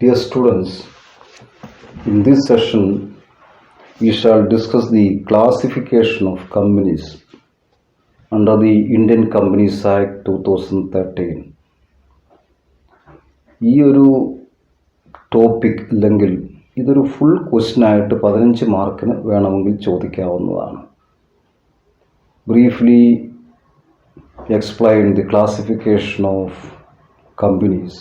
Dear students, in this session we shall discuss the classification of companies under the Indian Companies Act 2013. ഈ ഒരു topic അല്ലെങ്കിൽ ഇതൊരു full question ആയിട്ട് 15 മാർക്കിന് വേണമെങ്കിൽ ചോദിക്കാവുന്നതാണ്. Briefly explain the classification of companies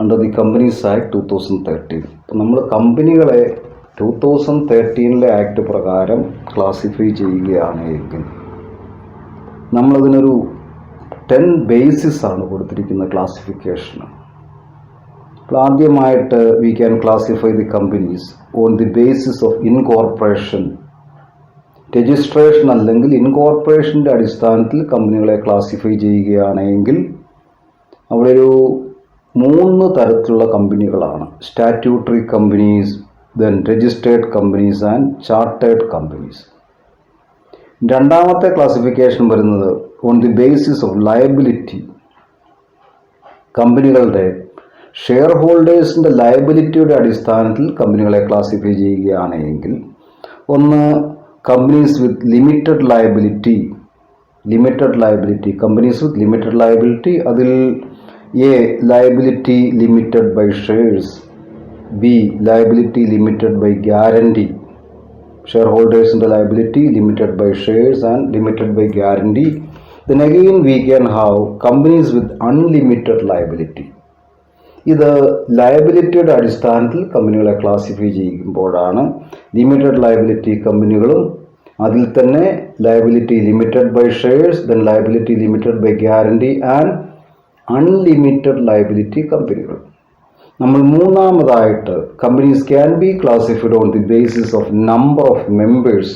under the Companies Act 2013. അപ്പോൾ നമ്മൾ കമ്പനികളെ 2013 ആക്ട് പ്രകാരം ക്ലാസിഫൈ ചെയ്യുകയാണ് എങ്കിൽ നമ്മളതിനൊരു 10 ബേസിസ് ആണ് കൊടുത്തിരിക്കുന്ന ക്ലാസിഫിക്കേഷന്. അപ്പോൾ ആദ്യമായിട്ട് we can classify the companies on the basis of incorporation. Registration അല്ലെങ്കിൽ ഇൻകോർപ്പറേഷൻ്റെ അടിസ്ഥാനത്തിൽ കമ്പനികളെ ക്ലാസിഫൈ ചെയ്യുകയാണെങ്കിൽ അവിടെ ഒരു 3 തരത്തിലുള്ള കമ്പനികളാണ്: statutory companies, then registered companies and chartered companies. രണ്ടാമത്തെ ക്ലാസിഫിക്കേഷൻ വരുന്നത് on the basis of liability. കമ്പനികളുടെ ഷെയർ ഹോൾഡേഴ്സിൻ്റെ ലയബിലിറ്റിയുടെ അടിസ്ഥാനത്തിൽ കമ്പനികളെ ക്ലാസിഫൈ ചെയ്യുകയാണെങ്കിൽ ഒന്ന് companies with limited liability. Companies with limited liability, അതിൽ A, liability limited by shares, B, liability limited by guarantee. Shareholders' liability limited by shares and limited by guarantee. Then again we can have companies with unlimited liability. ഇത് ലയബിലിറ്റിയുടെ അടിസ്ഥാനത്തിൽ കമ്പനികളെ classify ചെയ്യുമ്പോഴാണ് limited liability കമ്പനികളും അതിൽ തന്നെ liability limited by shares, then liability limited by guarantee and unlimited liability കമ്പനികൾ. നമ്മൾ മൂന്നാമതായിട്ട് companies can be classified on the basis of number of members.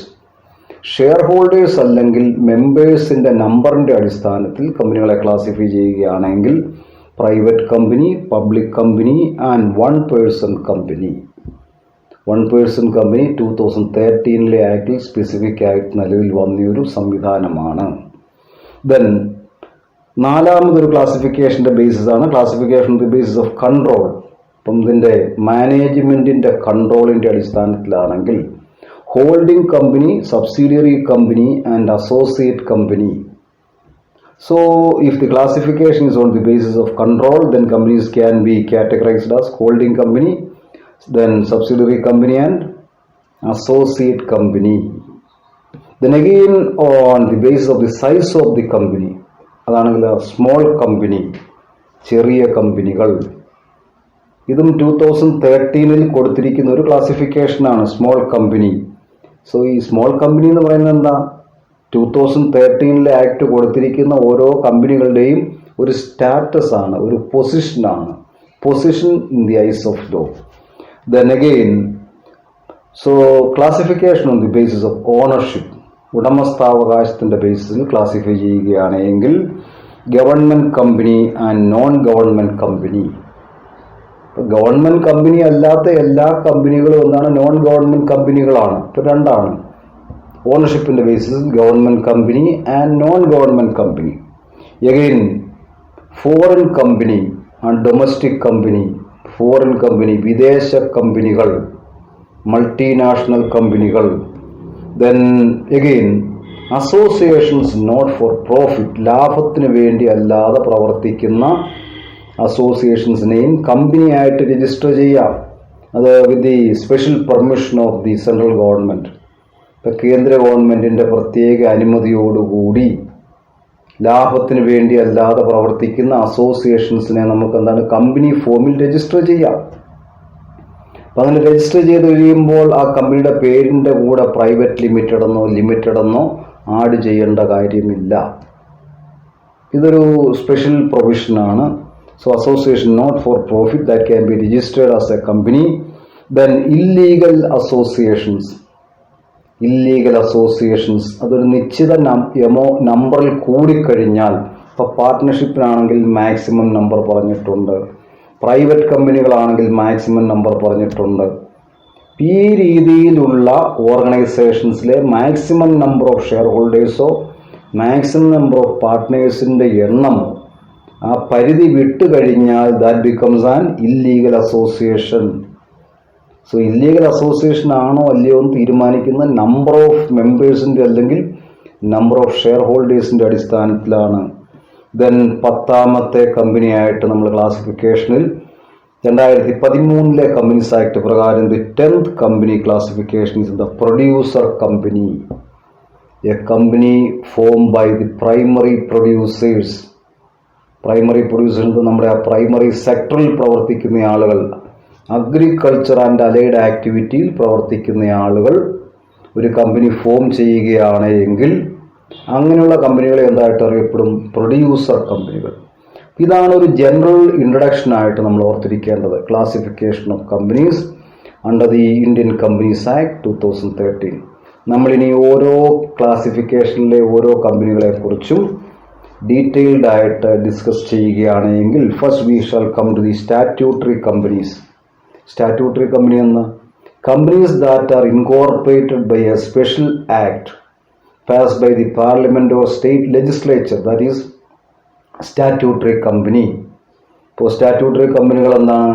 Share holders അല്ലെങ്കിൽ മെമ്പേഴ്സിൻ്റെ നമ്പറിൻ്റെ അടിസ്ഥാനത്തിൽ കമ്പനികളെ ക്ലാസിഫൈ ചെയ്യുകയാണെങ്കിൽ private company, public company and one person company. 2013 ആക്ടിൽ സ്പെസിഫിക് ആയിട്ട് നിലവിൽ വന്നൊരു സംവിധാനമാണ്. ദെൻ നാലാമതൊരു ക്ലാസിഫിക്കേഷൻ്റെ ബേസിസാണ് classification on the basis of control. അപ്പം ഇതിൻ്റെ മാനേജ്മെൻറ്റിൻ്റെ കൺട്രോളിൻ്റെ അടിസ്ഥാനത്തിലാണെങ്കിൽ holding company, subsidiary company and associate company. So, if the classification is on the basis of control, then companies can be categorized as holding company, then subsidiary company and associate company. Then again on the basis of the size of the company, അതാണെങ്കിൽ small company, ചെറിയ കമ്പനികൾ. ഇതും 2013 കൊടുത്തിരിക്കുന്ന ഒരു ക്ലാസിഫിക്കേഷനാണ്, small company. So ഈ small company എന്ന് പറയുന്നത് എന്താ? 2013 ആക്ട് കൊടുത്തിരിക്കുന്ന ഓരോ കമ്പനികളുടെയും ഒരു സ്റ്റാറ്റസ് ആണ്, ഒരു പൊസിഷനാണ്, position in the eyes of law. Then again classification on the basis of ownership. ഉടമസ്ഥാവകാശത്തിൻ്റെ ബേസിസിൽ ക്ലാസിഫൈ ചെയ്യുകയാണെങ്കിൽ government company and non government company. Government company അല്ലാത്ത എല്ലാ കമ്പനികളും എന്താണ്? നോൺ ഗവൺമെൻറ് കമ്പനികളാണ്. ഇപ്പോൾ രണ്ടാണ് ഓണർഷിപ്പിൻ്റെ ബേസിസിൽ, government company and non government company. Again foreign company and domestic company. Foreign company, വിദേശ കമ്പനികൾ, മൾട്ടിനാഷണൽ കമ്പനികൾ. Then again associations not for profit. ലാഭത്തിന് വേണ്ടി അല്ലാതെ പ്രവർത്തിക്കുന്ന അസോസിയേഷൻസിനെയും കമ്പനിയായിട്ട് രജിസ്റ്റർ ചെയ്യാം. അത് with the special permission of the central government. ഇപ്പം കേന്ദ്ര ഗവൺമെൻറ്റിൻ്റെ പ്രത്യേക അനുമതിയോടുകൂടി ലാഭത്തിന് വേണ്ടി അല്ലാതെ പ്രവർത്തിക്കുന്ന അസോസിയേഷൻസിനെ നമുക്ക് എന്താണ്? കമ്പനി ഫോമിൽ രജിസ്റ്റർ ചെയ്യാം. അപ്പം അങ്ങനെ രജിസ്റ്റർ ചെയ്ത് കഴിയുമ്പോൾ ആ കമ്പനിയുടെ പേരിൻ്റെ കൂടെ പ്രൈവറ്റ് ലിമിറ്റഡ് എന്നോ ആഡ് ചെയ്യേണ്ട കാര്യമില്ല. ഇതൊരു സ്പെഷ്യൽ പ്രൊവിഷനാണ്. So association not for profit that can be registered as a company. Then illegal associations. അതൊരു നിശ്ചിത നമ്പറിൽ കൂടിക്കഴിഞ്ഞാൽ, ഇപ്പോൾ പാർട്ട്ണർഷിപ്പിനാണെങ്കിൽ മാക്സിമം നമ്പർ പറഞ്ഞിട്ടുണ്ട്, പ്രൈവറ്റ് കമ്പനികളാണെങ്കിൽ മാക്സിമം നമ്പർ പറഞ്ഞിട്ടുണ്ട്. ഈ രീതിയിലുള്ള ഓർഗനൈസേഷൻസിലെ മാക്സിമം നമ്പർ ഓഫ് ഷെയർ ഹോൾഡേഴ്സോ മാക്സിമം നമ്പർ ഓഫ് പാർട്ട്നേഴ്സിൻ്റെ എണ്ണം ആ പരിധി വിട്ട് കഴിഞ്ഞാൽ that becomes an illegal association. So illegal association ആണോ അല്ലയോ എന്ന് തീരുമാനിക്കുന്ന നമ്പർ ഓഫ് മെമ്പേഴ്സിൻ്റെ അല്ലെങ്കിൽ നമ്പർ ഓഫ് ഷെയർ ഹോൾഡേഴ്സിൻ്റെ അടിസ്ഥാനത്തിലാണ്. ദെൻ 10ാമത്തെ കമ്പനിയായിട്ട് നമ്മൾ ക്ലാസിഫിക്കേഷനിൽ 2013 കമ്പനീസ് ആക്ട് പ്രകാരം the 10th company classification is the producer company, a company form by the primary producers. Primary producers നമ്മുടെ ആ പ്രൈമറി സെക്ടറിൽ പ്രവർത്തിക്കുന്ന ആളുകൾ, അഗ്രികൾച്ചർ ആൻഡ് അലൈഡ് ആക്ടിവിറ്റിയിൽ പ്രവർത്തിക്കുന്ന ആളുകൾ ഒരു കമ്പനി ഫോം ചെയ്യുകയാണ് എങ്കിൽ അങ്ങനെയുള്ള കമ്പനികളെ എന്തായിട്ട് അറിയപ്പെടും? പ്രൊഡ്യൂസർ കമ്പനികൾ. ഇതാണ് ഒരു ജനറൽ ഇൻട്രഡക്ഷൻ ആയിട്ട് നമ്മൾ ഓർത്തിരിക്കേണ്ടത്. Classification of companies under the Indian companies act 2013. നമ്മളിനി ഓരോ ക്ലാസിഫിക്കേഷനിലെ ഓരോ കമ്പനികളെ കുറിച്ചും ഡീറ്റെയിൽഡ് ആയിട്ട് ഡിസ്കസ് ചെയ്യുകയാണെങ്കിൽ first we shall come to the statutory companies. Statutory company എന്ന companies that are incorporated by a special act passed by the parliament or state legislature, that is statutory company. ഇപ്പോൾ statutory കമ്പനികൾ എന്താണ്?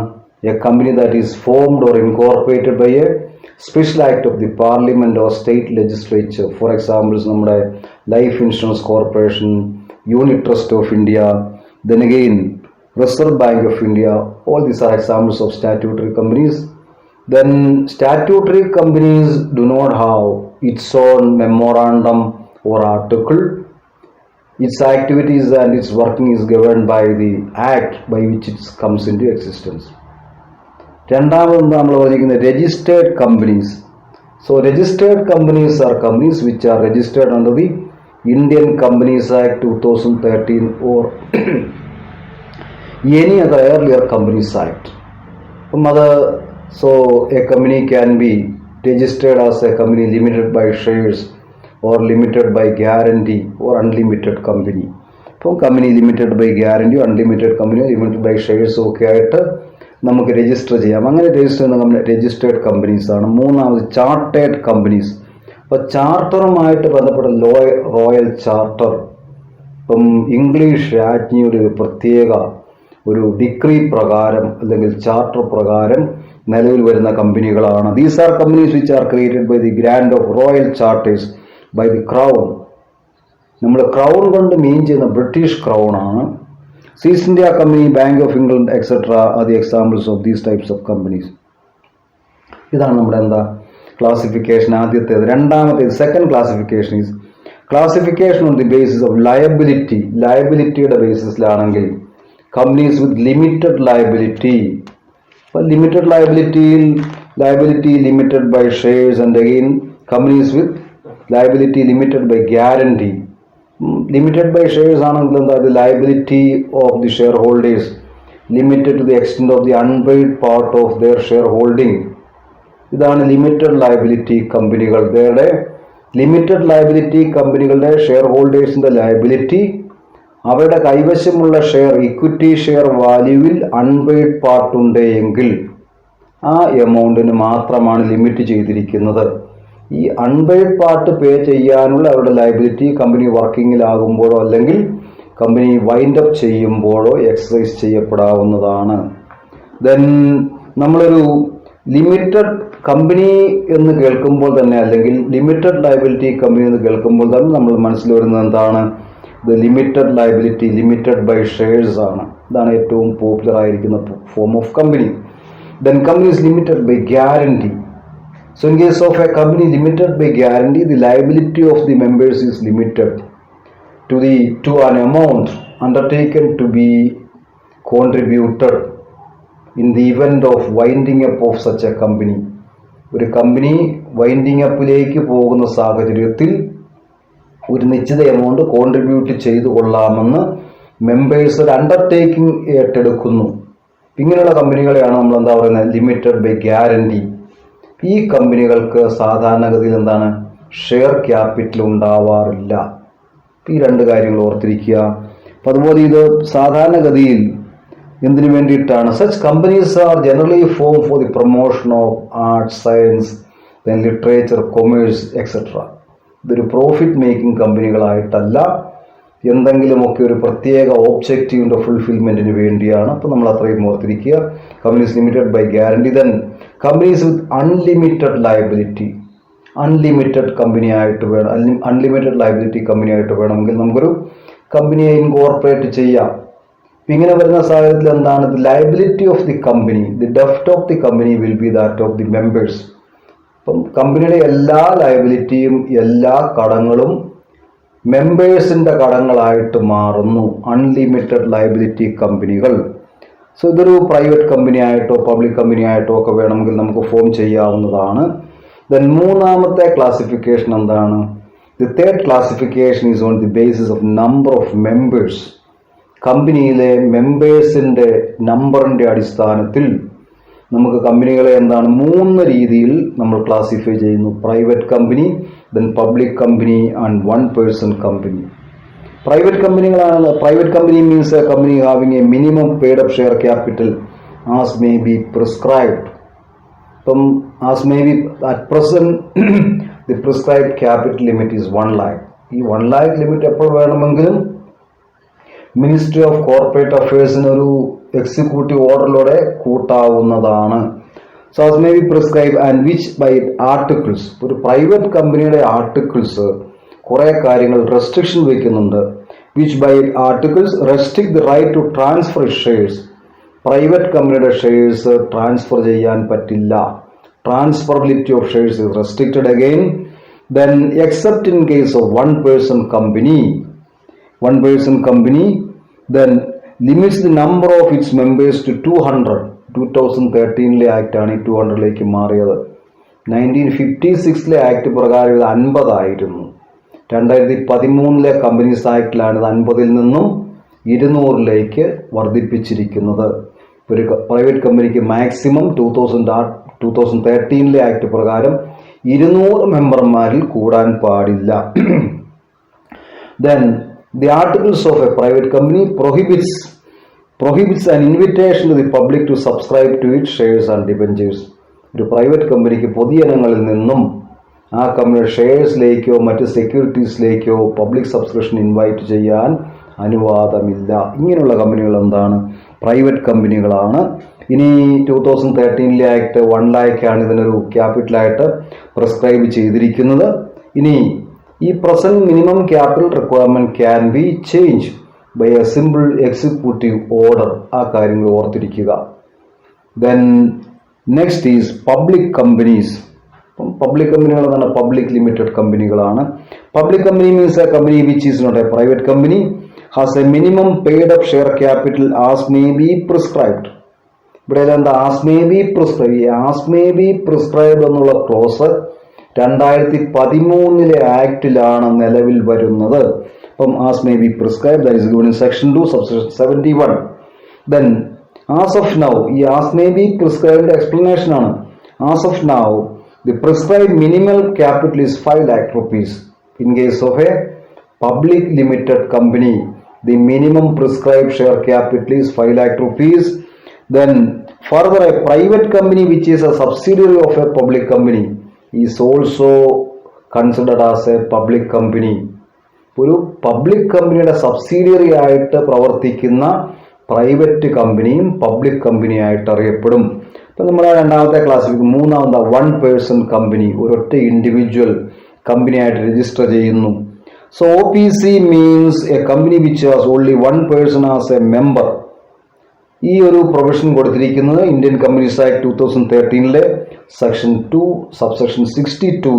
A company that is formed or incorporated by a special act of the parliament or state legislature. For examples നമ്മുടെ life insurance corporation, unit trust of India, then again reserve bank of India. all these are examples of statutory companies. Then statutory companies do not have its own memorandum or article. Its activities and its working is governed by the act by which it comes into existence. രണ്ടാമത് നമ്മൾ പറഞ്ഞിരിക്കുന്നത് registered companies. So registered companies R companies which R registered under the Indian companies act 2013 or any other earlier companies act. അപ്പം അത് so a company can be registered as a company limited by shares or limited by guarantee or unlimited company. ഇപ്പോൾ company limited by guarantee, unlimited company, limited by ഷെയർസും ഒക്കെ ആയിട്ട് നമുക്ക് register ചെയ്യാം. അങ്ങനെ register ചെയ്യുന്ന കമ്പനി രജിസ്റ്റേർഡ് കമ്പനീസ് ആണ്. മൂന്നാമത് ചാർട്ടേഡ് കമ്പനീസ്. അപ്പോൾ ചാർട്ടറുമായിട്ട് ബന്ധപ്പെട്ട റോയൽ ചാർട്ടർ, ഇപ്പം ഇംഗ്ലീഷ് രാജ്ഞിയുടെ പ്രത്യേക ഒരു ഡിക്രി പ്രകാരം അല്ലെങ്കിൽ ചാർട്ടർ പ്രകാരം നിലവിൽ വരുന്ന കമ്പനികളാണ്. These are companies which are created by the grand of royal charters by the crown. നമ്മൾ ക്രൗൺ കൊണ്ട് മീൻ ചെയ്യുന്ന ബ്രിട്ടീഷ് ക്രൗൺ ആണ്. East India company, bank of England etcetera are the examples of these types of companies. ഇതാണ് നമ്മുടെ classification. ആദ്യത്തേത്. രണ്ടാമത്തേത് second classification is classification on the basis of liability. ലയബിലിറ്റിയുടെ ബേസിസിലാണെങ്കിൽ companies with limited liability. Limited liability limited by shares, and again companies with liability limited by guarantee. Limited by shares ആണെങ്കിൽ എന്താ? The liability of the shareholders limited to the extent of the unpaid part of their shareholding. ഇതാണ് limited liability കമ്പനികൾ. അവരുടെ limited liability കമ്പനികളുടെ share ഹോൾഡേഴ്സിന്റെ ലയബിലിറ്റി അവരുടെ കൈവശമുള്ള ഷെയർ, ഇക്വിറ്റി ഷെയർ വാല്യൂവിൽ അൺപെയ്ഡ് പാർട്ട് ഉണ്ട് എങ്കിൽ ആ എമൗണ്ടിന് മാത്രമാണ് ലിമിറ്റ് ചെയ്തിരിക്കുന്നത്. ഈ അൺപെയ്ഡ് പാർട്ട് പേ ചെയ്യാനുള്ള അവരുടെ ലയബിലിറ്റി കമ്പനി വർക്കിങ്ങിലാകുമ്പോഴോ അല്ലെങ്കിൽ കമ്പനി വൈൻഡ് അപ്പ് ചെയ്യുമ്പോഴോ എക്സസൈസ് ചെയ്യപ്പെടാവുന്നതാണ്. ദെൻ നമ്മളൊരു ലിമിറ്റഡ് കമ്പനി എന്ന് കേൾക്കുമ്പോൾ തന്നെ അല്ലെങ്കിൽ ലിമിറ്റഡ് ലയബിലിറ്റി കമ്പനി എന്ന് കേൾക്കുമ്പോൾ തന്നെ നമ്മൾ മനസ്സിൽ വരുന്നത് എന്താണ്? The limited liability limited by shares ആണ്. ഇതാണ് ഏറ്റവും പോപ്പുലർ ആയിരിക്കുന്ന form of company. Then company is limited by guarantee. So in case of a company limited by guarantee, the liability of the members is limited to an amount undertaken to be contributed in the event of winding up of such a company. ഒരു company winding അപ്പിലേക്ക് പോകുന്ന സാഹചര്യത്തിൽ ഒരു നിശ്ചിത amount contribute ചെയ്തു കൊള്ളാമെന്ന് members ഒരു undertaking ഏറ്റെടുക്കുന്നു. ഇങ്ങനെയുള്ള കമ്പനികളെയാണ് നമ്മൾ എന്താ പറയുന്നത്? Limited by guarantee. ഈ കമ്പനികൾക്ക് സാധാരണഗതിയിൽ എന്താണ്? ഷെയർ ക്യാപിറ്റൽ ഉണ്ടാവാറില്ല. ഈ രണ്ട് കാര്യങ്ങൾ ഓർത്തിരിക്കുക. അപ്പം അതുപോലെ ഇത് സാധാരണഗതിയിൽ എന്തിനു വേണ്ടിയിട്ടാണ്? Such companies are generally form for the promotion of arts, science, then literature, commerce etcetera. ഇതൊരു പ്രോഫിറ്റ് മേക്കിംഗ് കമ്പനികളായിട്ടല്ല എന്തെങ്കിലുമൊക്കെ ഒരു പ്രത്യേക ഒബ്ജക്റ്റീവിൻ്റെ ഫുൾഫിൽമെൻറ്റിന് വേണ്ടിയാണ്. അപ്പോൾ നമ്മൾ അത്രയും ഓർത്തിരിക്കുക. Companies limited by guarantee. Then companies with unlimited liability. Unlimited company ആയിട്ട് വേണം, അൺലിമിറ്റഡ് ലയബിലിറ്റി കമ്പനി ആയിട്ട് വേണമെങ്കിൽ നമുക്കൊരു കമ്പനിയെ ഇൻകോർപ്പറേറ്റ് ചെയ്യാം. ഇങ്ങനെ വരുന്ന സാഹചര്യത്തിൽ എന്താണ്, the liability of the company, the ഡെപ്റ്റ് of the company will be that of the members. അപ്പം കമ്പനിയുടെ എല്ലാ ലയബിലിറ്റിയും എല്ലാ കടങ്ങളും മെമ്പേഴ്സിൻ്റെ കടങ്ങളായിട്ട് മാറുന്നു അൺലിമിറ്റഡ് ലയബിലിറ്റി കമ്പനികൾ. സോ ഇതൊരു പ്രൈവറ്റ് കമ്പനി ആയിട്ടോ പബ്ലിക് കമ്പനി ആയിട്ടോ ഒക്കെ വേണമെങ്കിൽ നമുക്ക് ഫോം ചെയ്യാവുന്നതാണ്. ദെൻ മൂന്നാമത്തെ ക്ലാസിഫിക്കേഷൻ എന്താണ്, the third classification is on the basis of number of members. കമ്പനിയിലെ മെമ്പേഴ്സിൻ്റെ നമ്പറിൻ്റെ അടിസ്ഥാനത്തിൽ നമുക്ക് കമ്പനികളെ എന്താണ് 3 രീതിയിൽ നമ്മൾ ക്ലാസിഫൈ ചെയ്യുന്നു. Private company, then public company and one person company. Private കമ്പനികളാണ്, private company means a company having a minimum paid up share capital as may be prescribed. ഇപ്പം as may be at present the prescribed capital limit is 1 lakh. ഈ 1 lakh limit എപ്പോൾ വേണമെങ്കിലും ministry of corporate അഫയേഴ്സിന് ഒരു executive ഓർഡറിലൂടെ കൂട്ടാവുന്നതാണ്. So as may be prescribe and which by articles. ഒരു പ്രൈവറ്റ് കമ്പനിയുടെ ആർട്ടിക്കിൾസ് കുറേ കാര്യങ്ങൾ റെസ്ട്രിക്ഷൻ വയ്ക്കുന്നുണ്ട്. Which by articles restrict the right to transfer shares. പ്രൈവറ്റ് കമ്പനിയുടെ ഷെയർസ് ട്രാൻസ്ഫർ ചെയ്യാൻ പറ്റില്ല. Transferability of shares is restricted again. Then except in case of one person company. One person company then limits the number of its members to 200. 2013 ആക്ടാണ് 200 മാറിയത്. 1956 act പ്രകാരം ഇത് 50 ആയിരുന്നു. 2013 companies ആക്ടിലാണ് ഇത് 50 നിന്നും 200 വർദ്ധിപ്പിച്ചിരിക്കുന്നത്. ഒരു പ്രൈവറ്റ് കമ്പനിക്ക് മാക്സിമം 2013 ആക്ട് പ്രകാരം 200 മെമ്പർമാരിൽ കൂടാൻ പാടില്ല. Then the articles of a private company prohibits an invitation to the public to subscribe to its shares and debentures. ഒരു പ്രൈവറ്റ് കമ്പനിക്ക് പൊതുജനങ്ങളിൽ നിന്നും ആ കമ്പനിയുടെ ഷെയർസിലേക്കോ മറ്റ് സെക്യൂരിറ്റീസിലേക്കോ പബ്ലിക് സബ്സ്ക്രിപ്ഷൻ ഇൻവൈറ്റ് ചെയ്യാൻ അനുവാദമില്ല. ഇങ്ങനെയുള്ള കമ്പനികൾ എന്താണ്, പ്രൈവറ്റ് കമ്പനികളാണ്. ഇനി 2013 ആക്ട് 1 lakh ആണ് ഇതിനൊരു ക്യാപിറ്റലായിട്ട് പ്രിസ്ക്രൈബ് ചെയ്തിരിക്കുന്നത്. ഇനി ഈ present minimum capital requirement can be change by a simple executive order. ആ കാര്യങ്ങൾ ഓർത്തിരിക്കുക. Then next is public companies. Public കമ്പനികൾ എന്നാണ് പബ്ലിക് ലിമിറ്റഡ് കമ്പനികളാണ്. Public company means a company which is not a private company has a minimum paid up share capital as may be prescribed. ഇവിടെ എന്താ as may be prescribe. As may be prescribed എന്നുള്ള clause 2013 ആക്ടിലാണ് നിലവിൽ വരുന്നത്. അപ്പം as may be prescribe that is given in section 2 subsection 71. Then as of now, ഈ as may B പ്രിസ്ക്രൈബിന്റെ explanation ആണ്. As of now the prescribe minimal capital is 5 lakh rupees. In case of A public limited company the minimum prescribe share capital is 5 lakh rupees. Then further a private company which is a subsidiary of a public company is also considered as a public company. ഒരു public കമ്പനിയുടെ subsidiary ആയിട്ട് പ്രവർത്തിക്കുന്ന private കമ്പനിയും public company ആയിട്ട് അറിയപ്പെടും. ഇപ്പം നമ്മുടെ രണ്ടാമത്തെ ക്ലാസ്സിൽ മൂന്നാമത്തെ വൺ പേഴ്സൺ കമ്പനി, ഒരൊറ്റ ഇൻഡിവിജ്വൽ കമ്പനി ആയിട്ട് രജിസ്റ്റർ ചെയ്യുന്നു. So OPC means a company which has only one person as a member. ഈ ഒരു പ്രൊവിഷൻ കൊടുത്തിരിക്കുന്നത് Indian companies act 2013 section 2 subsection 62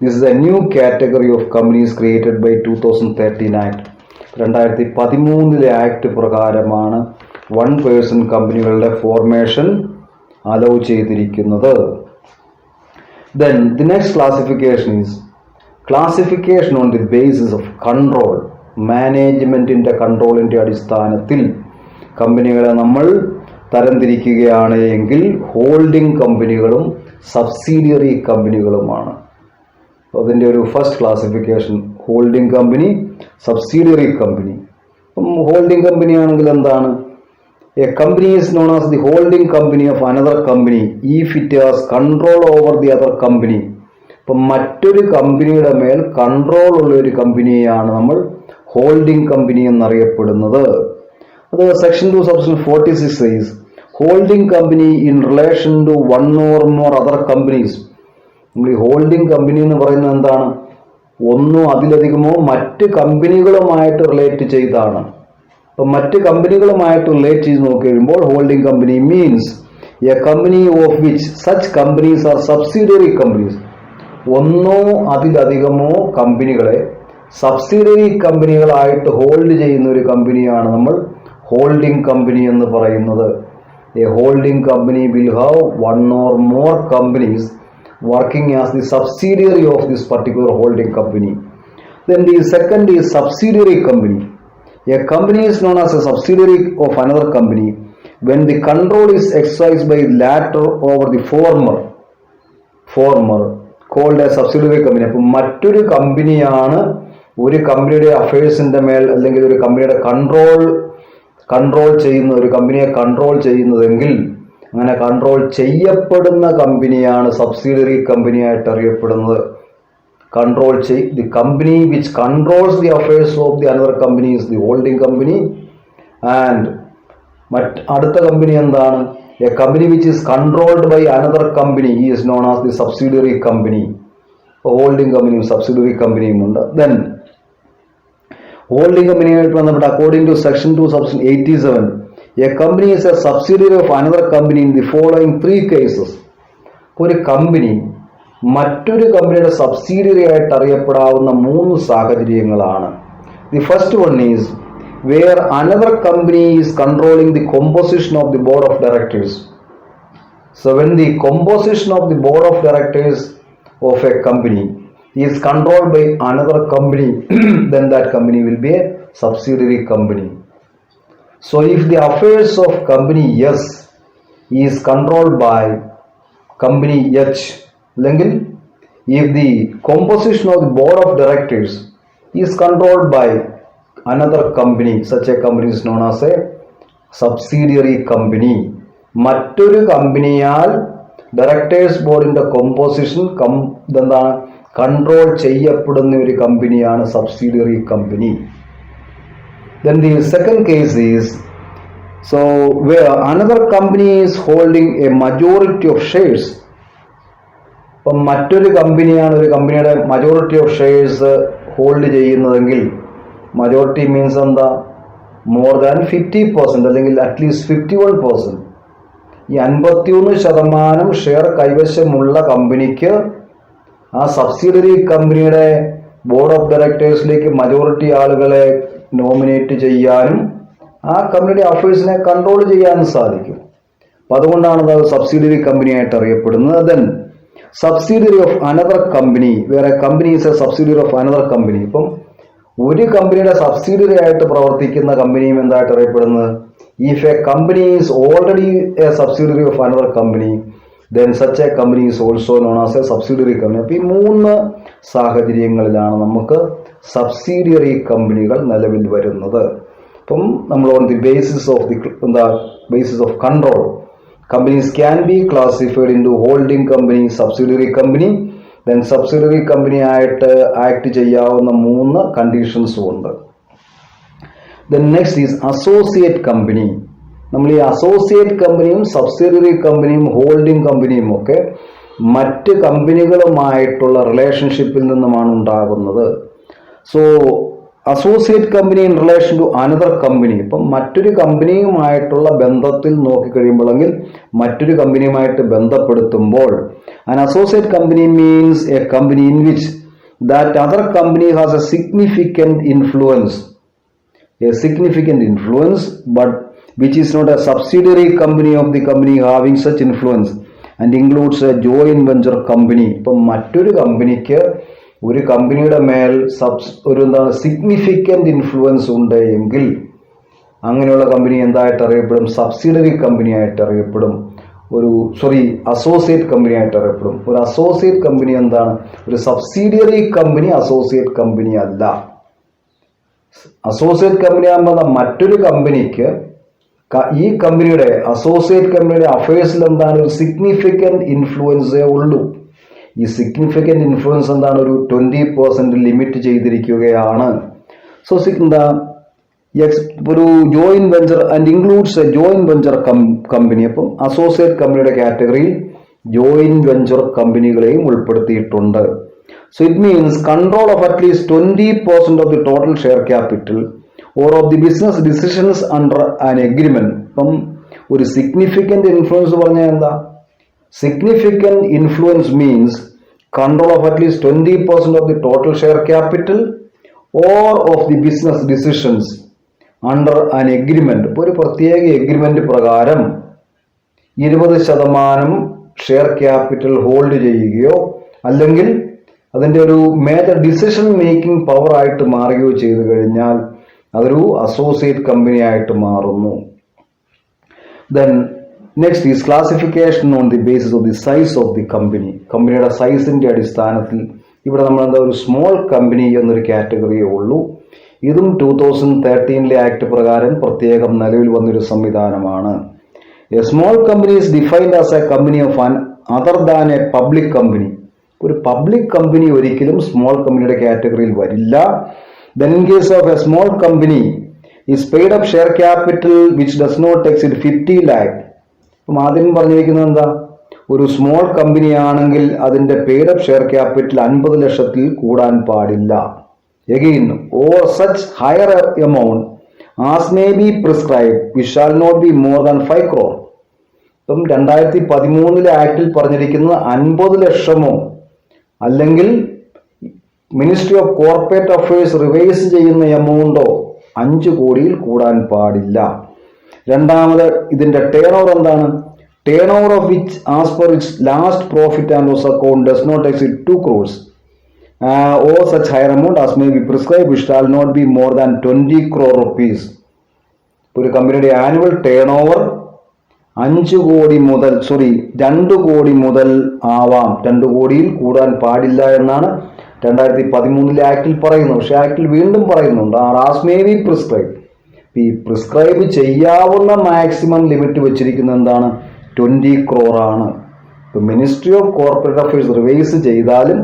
this is a new category of companies created by 2013 act. 2013 act പ്രകാരമാണ് one person കമ്പനികളുടെ formation allow ചെയ്തിരിക്കുന്നത്. Then the next classification is classification on the basis of control. മാനേജ്മെന്റിന്റെ കൺട്രോളിന്റെ അടിസ്ഥാനത്തിൽ കമ്പനികളെ നമ്മൾ തരംതിരിക്കുകയാണ് എങ്കിൽ holding കമ്പനികളും subsidiary കമ്പനികളുമാണ്. അതിൻ്റെ ഒരു first classification holding company, subsidiary company. Holding company ആണെങ്കിൽ എന്താണ്, a company is known as the holding company of another company if it has control over the other company. അപ്പം മറ്റൊരു കമ്പനിയുടെ മേൽ കൺട്രോൾ ഉള്ള ഒരു കമ്പനിയെയാണ് നമ്മൾ ഹോൾഡിംഗ് കമ്പനി എന്നറിയപ്പെടുന്നത്. അത് section 2 subsection 46 says holding company in relation to one or more other companies. നമ്മൾ ഈ ഹോൾഡിംഗ് കമ്പനി എന്ന് പറയുന്നത് എന്താണ്? ഒന്നോ അതിലധികമോ മറ്റ് കമ്പനികളുമായിട്ട് റിലേറ്റ് ചെയ്താണ്. അപ്പം മറ്റ് കമ്പനികളുമായിട്ട് റിലേറ്റ് ചെയ്ത് നോക്കി കഴിയുമ്പോൾ holding company means a company of which such companies R subsidiary companies. ഒന്നോ അതിലധികമോ കമ്പനികളെ സബ്സിഡിയറി കമ്പനികളായിട്ട് ഹോൾഡ് ചെയ്യുന്ന ഒരു കമ്പനിയാണ് നമ്മൾ ഹോൾഡിംഗ് കമ്പനി എന്ന് പറയുന്നത്. A holding company will have one or more companies working as the subsidiary of this particular holding company. Then the second is subsidiary company. A company is known as a subsidiary of another company when the control is exercised by the latter over the former called a subsidiary company. അപ്പോൾ മറ്റൊരു കമ്പനിയാണ് ഒരു കമ്പനിയുടെ അഫയേഴ്സിന്റെ മേൽ അല്ലെങ്കിൽ ഒരു കമ്പനിയുടെ control ചെയ്യുന്ന ഒരു കമ്പനിയെ കൺട്രോൾ ചെയ്യുന്നതെങ്കിൽ അങ്ങനെ കൺട്രോൾ ചെയ്യപ്പെടുന്ന കമ്പനിയാണ് സബ്സിഡിയറി കമ്പനിയായിട്ട് അറിയപ്പെടുന്നത്. The company which controls the affairs of the another company is the holding company. And അടുത്ത കമ്പനി എന്താണ്? A company which is controlled by another company is known as the subsidiary company. Holding കമ്പനിയും subsidiary കമ്പനിയും ഉണ്ട്. Then holding കമ്പനിയായിട്ട് ബന്ധപ്പെട്ട് according to section 2 subsection 87 a company is a subsidiary of another company in the following 3 cases. ഒരു company മറ്റൊരു കമ്പനിയുടെ subsidiary ആയിട്ട് അറിയപ്പെടാവുന്ന 3 സാഹചര്യങ്ങളാണ്. The first one is where another company is controlling the composition of the board of directors. So when the composition of the board of directors of a company is controlled by another company then that company will be a subsidiary company. So if the affairs of company S is controlled by company H, if the composition of the board of directors is controlled by another company, such a company is known as a subsidiary company. മറ്റൊരു കമ്പനിയാൽ directors ബോർഡിന്റെ composition എന്താണ് control ചെയ്യപ്പെടുന്ന ഒരു കമ്പനിയാണ് subsidiary company. Then the second case is where another company is holding a majority of shares. അപ്പം മറ്റൊരു കമ്പനിയാണ് ഒരു കമ്പനിയുടെ മജോറിറ്റി ഓഫ് ഷെയർസ് ഹോൾഡ് ചെയ്യുന്നതെങ്കിൽ മജോറിറ്റി മീൻസ് എന്താ? മോർ ദാൻ 50% അല്ലെങ്കിൽ അറ്റ്ലീസ്റ്റ് 51%. ഈ 51% ഷെയർ കൈവശമുള്ള കമ്പനിക്ക് ആ സബ്സിഡിയറി കമ്പനിയുടെ ബോർഡ് ഓഫ് ഡയറക്ടേഴ്സിലേക്ക് മജോറിറ്റി ആളുകളെ നോമിനേറ്റ് ചെയ്യാനും ആ കമ്പനിയുടെ അഫയേഴ്സിനെ കൺട്രോൾ ചെയ്യാനും സാധിക്കും. അപ്പം അതുകൊണ്ടാണ് അത് സബ്സിഡിയറി കമ്പനിയായിട്ട് അറിയപ്പെടുന്നത്. Then subsidiary of another company, വേറെ company is a subsidiary of another company. ഇപ്പം ഒരു കമ്പനിയുടെ സബ്സിഡിയറി ആയിട്ട് പ്രവർത്തിക്കുന്ന കമ്പനിയും എന്തായിട്ട് അറിയപ്പെടുന്നത്? If a company is already a subsidiary of another company then such a company is also known as a subsidiary company. അപ്പോൾ ഈ 3 സാഹചര്യങ്ങളിലാണ് നമുക്ക് സബ്സിഡിയറി കമ്പനികൾ നിലവിൽ വരുന്നത്. അപ്പം നമ്മൾ on the basis of control companies can be classified in to holding company, subsidiary company. Then subsidiary company ആയിട്ട് act ചെയ്യാവുന്ന 3 കണ്ടീഷൻസും ഉണ്ട്. Then next is associate company. നമ്മൾ ഈ അസോസിയേറ്റ് കമ്പനിയും സബ്സിഡിയറി കമ്പനിയും ഹോൾഡിംഗ് കമ്പനിയും ഒക്കെ മറ്റ് കമ്പനികളുമായിട്ടുള്ള റിലേഷൻഷിപ്പിൽ നിന്നുമാണ് ഉണ്ടാകുന്നത്. So associate company in relation to another company, ഇപ്പം മറ്റൊരു കമ്പനിയുമായിട്ടുള്ള ബന്ധത്തിൽ നോക്കിക്കഴിയുമ്പോഴെങ്കിൽ മറ്റൊരു കമ്പനിയുമായിട്ട് ബന്ധപ്പെടുത്തുമ്പോൾ an associate company means a company in which that other company has a significant influence but which is not a subsidiary company of the company having such influence and includes a joint venture company. ഇപ്പം മറ്റൊരു കമ്പനിക്ക് ഒരു കമ്പനിയുടെ മേൽ significant influence ഉണ്ട് എങ്കിൽ അങ്ങനെയുള്ള company എന്തായിട്ട് അറിയപ്പെടും? സബ്സിഡിയറി കമ്പനി ആയിട്ട് അറിയപ്പെടും. അസോസിയേറ്റ് കമ്പനി ആയിട്ട് അറിയപ്പെടും. ഒരു അസോസിയേറ്റ് കമ്പനി എന്താണ്? ഒരു സബ്സിഡിയറി കമ്പനി അസോസിയേറ്റ് കമ്പനി അല്ല. അസോസിയേറ്റ് കമ്പനി ആകുമ്പോൾ മറ്റൊരു കമ്പനിക്ക് ഈ കമ്പനിയുടെ അസോസിയേറ്റ് കമ്പനിയുടെ അഫയേഴ്സിൽ എന്താണ്? ഒരു സിഗ്നിഫിക്കന്റ് ഇൻഫ്ലുവൻസേ ഉള്ളൂ. ഈ സിഗ്നിഫിക്കന്റ് ഇൻഫ്ലുവൻസ് എന്താണ്? ഒരു 20% ലിമിറ്റ് ചെയ്തിരിക്കുകയാണ്. സോ എന്താ ഒരു joint venture and includes A joint venture company. അപ്പം അസോസിയേറ്റ് കമ്പനിയുടെ കാറ്റഗറിയിൽ ജോയിന്റ് വെഞ്ചർ കമ്പനികളെയും ഉൾപ്പെടുത്തിയിട്ടുണ്ട്. So it means control of at least 20% of the total share capital or of the business decisions under an agreement. ഇപ്പം ഒരു significant influence പറഞ്ഞാൽ എന്താ? Significant influence means control of at least 20% of the total share capital or of the business decisions under an agreement. ഇപ്പോൾ ഒരു പ്രത്യേക agreement പ്രകാരം 20% share capital hold ചെയ്യുകയോ അല്ലെങ്കിൽ അതിൻ്റെ ഒരു മേജർ ഡിസിഷൻ മേക്കിംഗ് പവർ ആയിട്ട് മാറുകയോ ചെയ്തു കഴിഞ്ഞാൽ അതൊരു അസോസിയേറ്റ് കമ്പനി ആയിട്ട് മാറുന്നു. Then next is classification on the basis of the size of the company. കമ്പനിയുടെ സൈസിന്റെ അടിസ്ഥാനത്തിൽ ഇവിടെ നമ്മൾ എന്താ ഒരു സ്മോൾ കമ്പനി എന്നൊരു കാറ്റഗറിയേ ഉള്ളൂ. ഇതും 2013 ആക്ട് പ്രകാരം പ്രത്യേകം നിലവിൽ വന്നൊരു സംവിധാനമാണ്. A small company is defined as a company of an other than a public company. ഒരു പബ്ലിക് കമ്പനി ഒരിക്കലും സ്മോൾ കമ്പനിയുടെ കാറ്റഗറിയിൽ വരില്ല. Then in case of a small company is paid up share capital which does not exceed 50 lakh. അപ്പം ആദ്യം പറഞ്ഞിരിക്കുന്നത് എന്താ? ഒരു സ്മോൾ കമ്പനി ആണെങ്കിൽ അതിന്റെ പെയ്ഡ് അപ്പ് ഷെയർ ക്യാപിറ്റൽ 50 ലക്ഷത്തിൽ കൂടാൻ പാടില്ല. Again or such higher amount as may be prescribe which shall not be more than 5 crore. ഇപ്പം 2013 ആക്ടിൽ പറഞ്ഞിരിക്കുന്നത് 50 ലക്ഷമോ അല്ലെങ്കിൽ ministry of corporate affairs revise ചെയ്യുന്ന എമൗണ്ടോ 5 കോടിയിൽ കൂടാൻ പാടില്ല. രണ്ടാമത് ഇതിന്റെ ടേൺ ഓവർ എന്താണ്? Turn over of which as per its last profit and loss account does not exceed 2 crores or such higher amount as may be prescribe which shall not be more than 20 crore rupees. ഒരു കമ്പനിയുടെ annual turn over 2 കോടി മുതൽ ആവാം. 2 കോടിയിൽ കൂടാൻ പാടില്ല എന്നാണ് 2013 ആക്ടിൽ പറയുന്നത്. പക്ഷെ ആക്ടിൽ വീണ്ടും പറയുന്നുണ്ട് ആസ് മേ ബി പ്രിസ്ക്രൈബ്. ഈ പ്രിസ്ക്രൈബ് ചെയ്യാവുന്ന മാക്സിമം ലിമിറ്റ് വെച്ചിരിക്കുന്നത് എന്താണ്? 20 crore ആണ്. ഇപ്പം ministry of corporate affairs revise ചെയ്താലും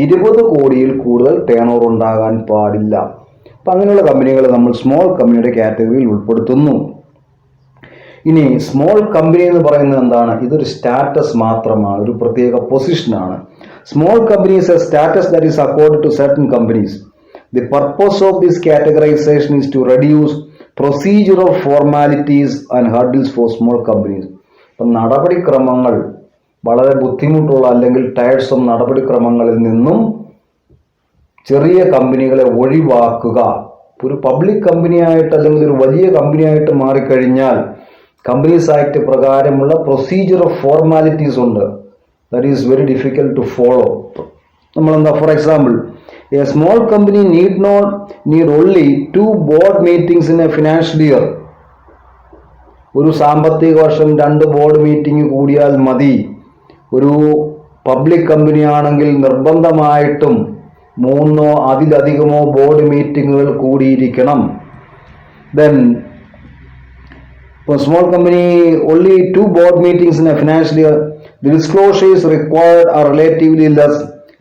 20 കോടിയിൽ കൂടുതൽ ടേൺ ഓവർ ഉണ്ടാകാൻ പാടില്ല. അപ്പം അങ്ങനെയുള്ള കമ്പനികളെ നമ്മൾ സ്മോൾ കമ്പനിയുടെ കാറ്റഗറിയിൽ ഉൾപ്പെടുത്തുന്നു. ഇനി സ്മോൾ കമ്പനി എന്ന് പറയുന്നത് എന്താണ്? ഇതൊരു സ്റ്റാറ്റസ് മാത്രമാണ്, ഒരു പ്രത്യേക പൊസിഷനാണ്. Small companies a status that is accord to certain companies. The purpose of this categorization is to reduce procedural formalities and hurdles for small companies. അപ്പം നടപടിക്രമങ്ങൾ വളരെ ബുദ്ധിമുട്ടുള്ള അല്ലെങ്കിൽ ടയർസം നടപടിക്രമങ്ങളിൽ നിന്നും ചെറിയ കമ്പനികളെ ഒഴിവാക്കുക. ഒരു പബ്ലിക് കമ്പനിയായിട്ട് അല്ലെങ്കിൽ ഒരു വലിയ കമ്പനിയായിട്ട് മാറിക്കഴിഞ്ഞാൽ കമ്പനീസ് ആക്ട് പ്രകാരമുള്ള പ്രൊസീജിയർ ഓഫ് ഫോർമാലിറ്റീസ് ഉണ്ട്. That is very difficult to follow. നമ്മളെന്താ for example a small company need only 2 board meetings in a financial year. ഒരു സാമ്പത്തിക വർഷം 2 ബോർഡ് മീറ്റിംഗ് കൂടിയാൽ മതി. ഒരു പബ്ലിക് കമ്പനി ആണെങ്കിൽ നിർബന്ധമായിട്ടും 3 അതിലധികമോ ബോർഡ് മീറ്റിങ്ങുകൾ കൂടിയിരിക്കണം. Then for small company only 2 board meetings in a financial year. The disclosures required are relatively less.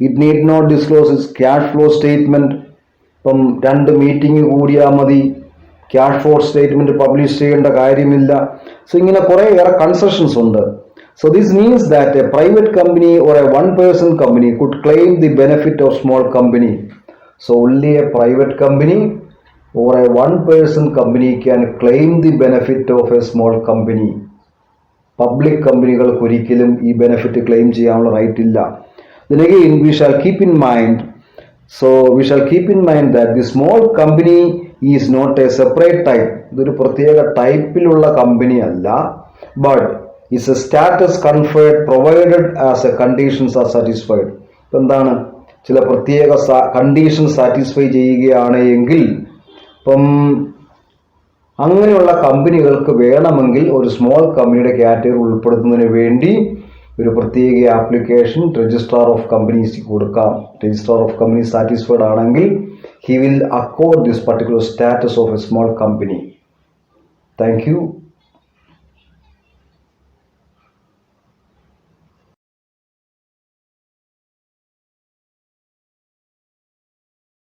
It need not disclose its cash flow statement. ഇപ്പം 2 മീറ്റിംഗ് കൂടിയാൽ മതി, ക്യാഷ് ഫ്ലോ സ്റ്റേറ്റ്മെന്റ് പബ്ലിഷ് ചെയ്യേണ്ട കാര്യമില്ല. So ഇങ്ങനെ കുറേയേറെ concessions ഉണ്ട്. So this means that A private company or A 1 person company could claim the benefit of small company. So only a private company or a 1 person company can claim the benefit of a small company. Public കമ്പനികൾക്ക് ഒരിക്കലും ഈ benefit claim ചെയ്യാനുള്ള right ഇല്ല. Then again we shall keep in mind that the small company is not a separate type. ഇതൊരു പ്രത്യേക ടൈപ്പിലുള്ള company അല്ല, but is a status conferred provided as a conditions are satisfied. എന്താണ്? ചില പ്രത്യേക condition satisfy ചെയ്യുകയാണ് എങ്കിൽ ഇപ്പം അങ്ങനെയുള്ള കമ്പനികൾക്ക് വേണമെങ്കിൽ ഒരു സ്മോൾ കമ്പനിയുടെ കാറ്റഗറി ഉൾപ്പെടുത്തുന്നതിന് വേണ്ടി ഒരു പ്രത്യേക ആപ്ലിക്കേഷൻ രജിസ്ട്രാർ ഓഫ് കമ്പനീസ് കൊടുക്കാം. രജിസ്ട്രാർ ഓഫ് കമ്പനി സാറ്റിസ്ഫൈഡ് ആണെങ്കിൽ he will accord this particular status of a small company. Thank you.